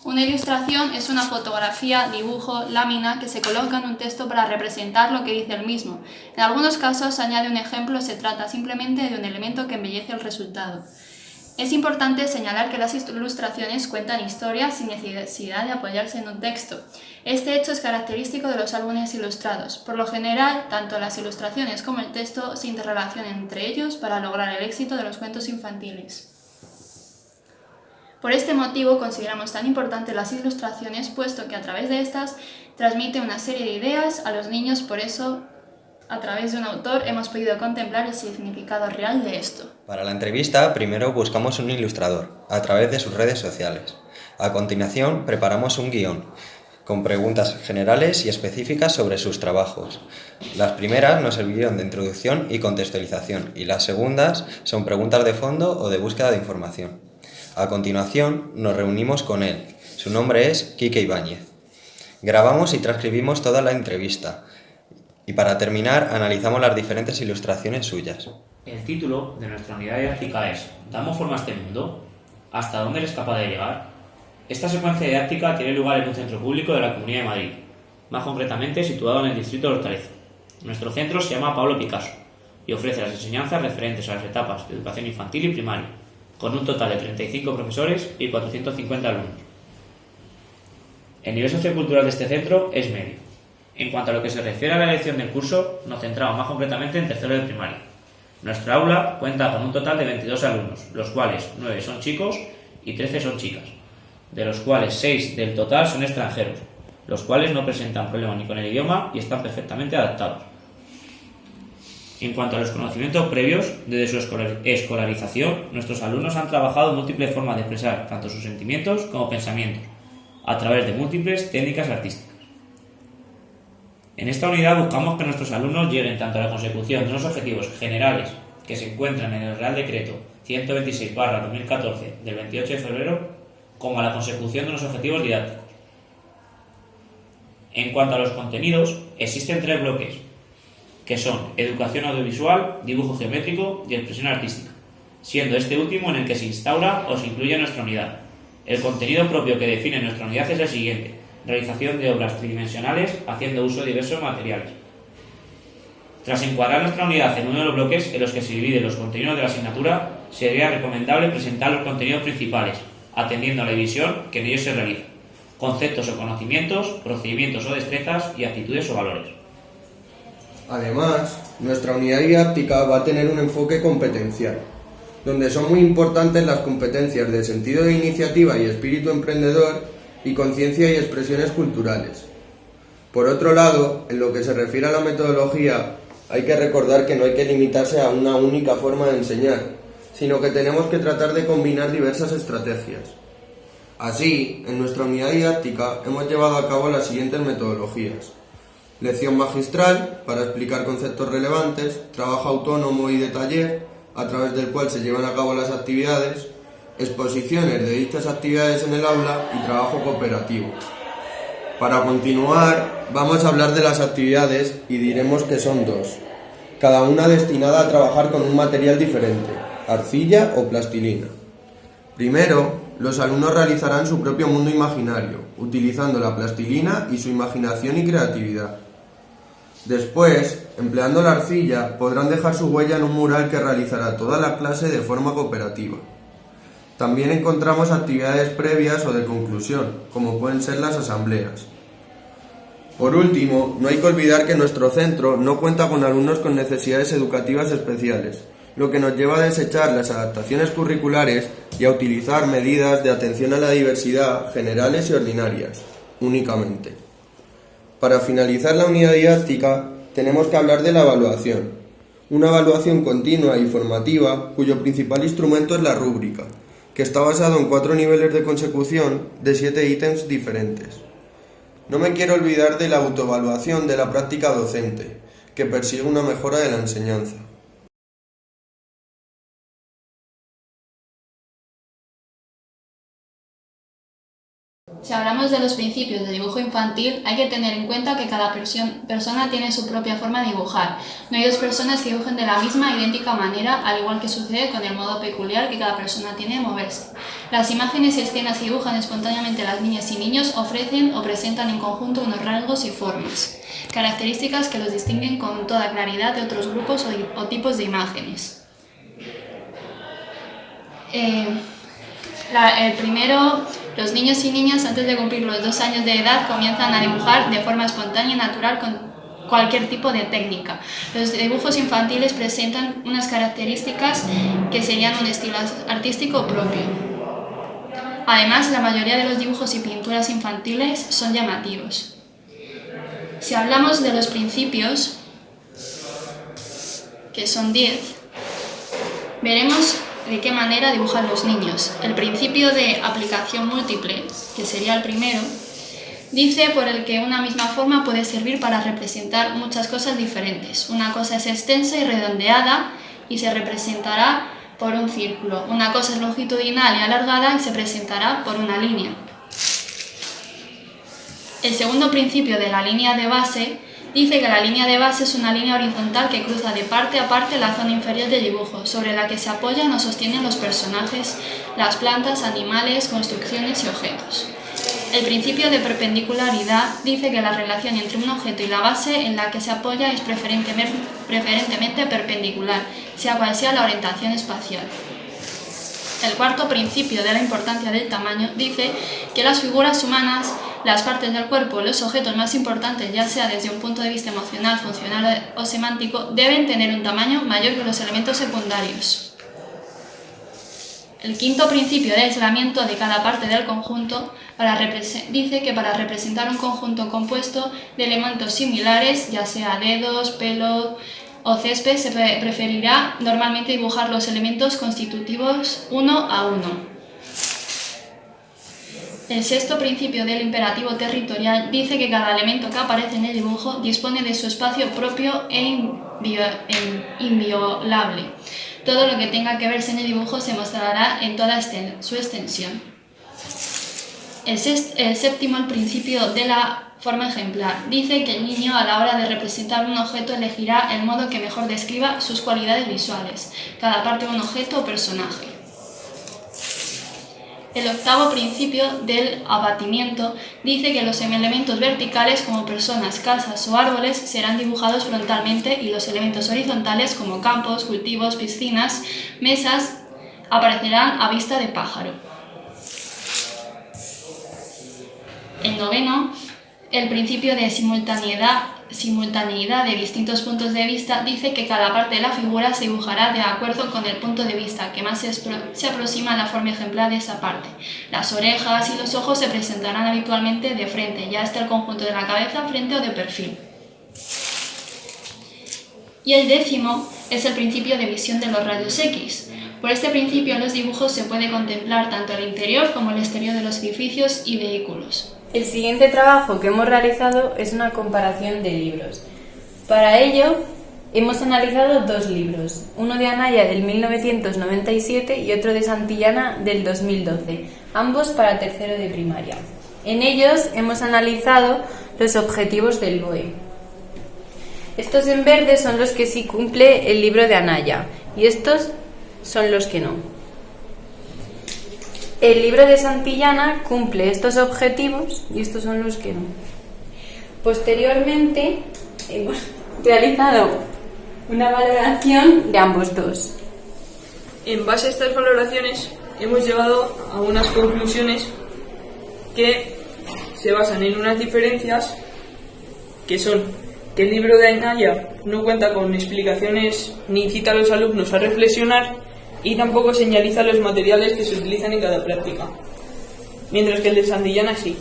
Una ilustración es una fotografía, dibujo, lámina que se coloca en un texto para representar lo que dice el mismo. En algunos casos se añade un ejemplo o se trata simplemente de un elemento que embellece el resultado. Es importante señalar que las ilustraciones cuentan historias sin necesidad de apoyarse en un texto. Este hecho es característico de los álbumes ilustrados. Por lo general, tanto las ilustraciones como el texto se interrelacionan entre ellos para lograr el éxito de los cuentos infantiles. Por este motivo consideramos tan importantes las ilustraciones, puesto que a través de estas transmite una serie de ideas a los niños. Por eso, a través de un autor, hemos podido contemplar el significado real de esto. Para la entrevista, primero buscamos un ilustrador, a través de sus redes sociales. A continuación, preparamos un guión, con preguntas generales y específicas sobre sus trabajos. Las primeras nos sirvieron de introducción y contextualización, y las segundas son preguntas de fondo o de búsqueda de información. A continuación, nos reunimos con él. Su nombre es Quique Ibáñez. Grabamos y transcribimos toda la entrevista. Y para terminar, analizamos las diferentes ilustraciones suyas. El título de nuestra unidad didáctica es ¿Damos forma a este mundo? ¿Hasta dónde eres capaz de llegar? Esta secuencia didáctica tiene lugar en un centro público de la Comunidad de Madrid, más concretamente situado en el distrito de Hortaleza. Nuestro centro se llama Pablo Picasso y ofrece las enseñanzas referentes a las etapas de educación infantil y primaria, con un total de 35 profesores y 450 alumnos. El nivel sociocultural de este centro es medio. En cuanto a lo que se refiere a la elección del curso, nos centramos más concretamente en tercero de primaria. Nuestra aula cuenta con un total de 22 alumnos, los cuales 9 son chicos y 13 son chicas, de los cuales 6 del total son extranjeros, los cuales no presentan problema ni con el idioma y están perfectamente adaptados. En cuanto a los conocimientos previos, desde su escolarización, nuestros alumnos han trabajado en múltiples formas de expresar tanto sus sentimientos como pensamientos, a través de múltiples técnicas artísticas. En esta unidad buscamos que nuestros alumnos lleguen tanto a la consecución de unos objetivos generales que se encuentran en el Real Decreto 126/2014 del 28 de febrero, como a la consecución de unos objetivos didácticos. En cuanto a los contenidos, existen 3 bloques, que son educación audiovisual, dibujo geométrico y expresión artística, siendo este último en el que se instaura o se incluye nuestra unidad. El contenido propio que define nuestra unidad es el siguiente: realización de obras tridimensionales haciendo uso de diversos materiales. Tras encuadrar nuestra unidad en uno de los bloques en los que se dividen los contenidos de la asignatura, sería recomendable presentar los contenidos principales, atendiendo a la división que en ellos se realiza: conceptos o conocimientos, procedimientos o destrezas y actitudes o valores. Además, nuestra unidad didáctica va a tener un enfoque competencial, donde son muy importantes las competencias de sentido de iniciativa y espíritu emprendedor y conciencia y expresiones culturales. Por otro lado, en lo que se refiere a la metodología, hay que recordar que no hay que limitarse a una única forma de enseñar, sino que tenemos que tratar de combinar diversas estrategias. Así, en nuestra unidad didáctica hemos llevado a cabo las siguientes metodologías: lección magistral, para explicar conceptos relevantes; trabajo autónomo y de taller, a través del cual se llevan a cabo las actividades; exposiciones de dichas actividades en el aula y trabajo cooperativo. Para continuar, vamos a hablar de las actividades y diremos que son 2, cada una destinada a trabajar con un material diferente, arcilla o plastilina. Primero, los alumnos realizarán su propio mundo imaginario, utilizando la plastilina y su imaginación y creatividad. Después, empleando la arcilla, podrán dejar su huella en un mural que realizará toda la clase de forma cooperativa. También encontramos actividades previas o de conclusión, como pueden ser las asambleas. Por último, no hay que olvidar que nuestro centro no cuenta con alumnos con necesidades educativas especiales, lo que nos lleva a desechar las adaptaciones curriculares y a utilizar medidas de atención a la diversidad generales y ordinarias, únicamente. Para finalizar la unidad didáctica, tenemos que hablar de la evaluación. Una evaluación continua y formativa, cuyo principal instrumento es la rúbrica, que está basado en 4 niveles de consecución de 7 ítems diferentes. No me quiero olvidar de la autoevaluación de la práctica docente, que persigue una mejora de la enseñanza. Si hablamos de los principios de dibujo infantil, hay que tener en cuenta que cada persona tiene su propia forma de dibujar. No hay dos personas que dibujen de la misma idéntica manera, al igual que sucede con el modo peculiar que cada persona tiene de moverse. Las imágenes y escenas que dibujan espontáneamente las niñas y niños ofrecen o presentan en conjunto unos rasgos y formas, características que los distinguen con toda claridad de otros grupos o tipos de imágenes. El primero, los niños y niñas antes de cumplir los 2 años de edad comienzan a dibujar de forma espontánea y natural con cualquier tipo de técnica. Los dibujos infantiles presentan unas características que serían un estilo artístico propio. Además, la mayoría de los dibujos y pinturas infantiles son llamativos. Si hablamos de los principios, que son 10, veremos de qué manera dibujan los niños. El principio de aplicación múltiple, que sería el primero, dice por el que una misma forma puede servir para representar muchas cosas diferentes. Una cosa es extensa y redondeada y se representará por un círculo. Una cosa es longitudinal y alargada y se presentará por una línea. El segundo principio de la línea de base dice que la línea de base es una línea horizontal que cruza de parte a parte la zona inferior del dibujo, sobre la que se apoyan o sostienen los personajes, las plantas, animales, construcciones y objetos. El principio de perpendicularidad dice que la relación entre un objeto y la base en la que se apoya es preferentemente perpendicular, sea cual sea la orientación espacial. El cuarto principio de la importancia del tamaño dice que las figuras humanas, las partes del cuerpo, los objetos más importantes, ya sea desde un punto de vista emocional, funcional o semántico, deben tener un tamaño mayor que los elementos secundarios. El quinto principio de aislamiento de cada parte del conjunto dice que para representar un conjunto compuesto de elementos similares, ya sea dedos, pelo o césped, se preferirá normalmente dibujar los elementos constitutivos uno a uno. El sexto principio del imperativo territorial dice que cada elemento que aparece en el dibujo dispone de su espacio propio e inviolable. Todo lo que tenga que verse en el dibujo se mostrará en toda su extensión. El séptimo, el principio de la forma ejemplar, dice que el niño a la hora de representar un objeto elegirá el modo que mejor describa sus cualidades visuales, cada parte de un objeto o personaje. El octavo principio del abatimiento dice que los elementos verticales como personas, casas o árboles serán dibujados frontalmente y los elementos horizontales como campos, cultivos, piscinas, mesas aparecerán a vista de pájaro. El noveno, el principio de simultaneidad de distintos puntos de vista dice que cada parte de la figura se dibujará de acuerdo con el punto de vista que más se aproxima a la forma ejemplar de esa parte. Las orejas y los ojos se presentarán habitualmente de frente, ya esté el conjunto de la cabeza frente o de perfil. Y el décimo es el principio de visión de los rayos X. Por este principio en los dibujos se puede contemplar tanto el interior como el exterior de los edificios y vehículos. El siguiente trabajo que hemos realizado es una comparación de libros. Para ello, hemos analizado 2 libros, uno de Anaya del 1997 y otro de Santillana del 2012, ambos para tercero de primaria. En ellos hemos analizado los objetivos del BOE. Estos en verde son los que sí cumple el libro de Anaya y estos son los que no. El libro de Santillana cumple estos objetivos y estos son los que no. Posteriormente hemos realizado una valoración de ambos dos. En base a estas valoraciones hemos llegado a unas conclusiones que se basan en unas diferencias que son que el libro de Anaya no cuenta con explicaciones ni incita a los alumnos a reflexionar y tampoco señaliza los materiales que se utilizan en cada práctica, mientras que el de Santillana sí.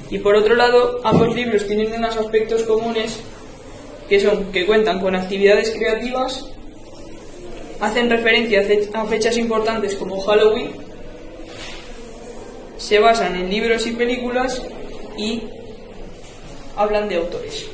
Y por otro lado, ambos libros tienen unos aspectos comunes que son que cuentan con actividades creativas, hacen referencia a fechas importantes como Halloween, se basan en libros y películas y hablan de autores.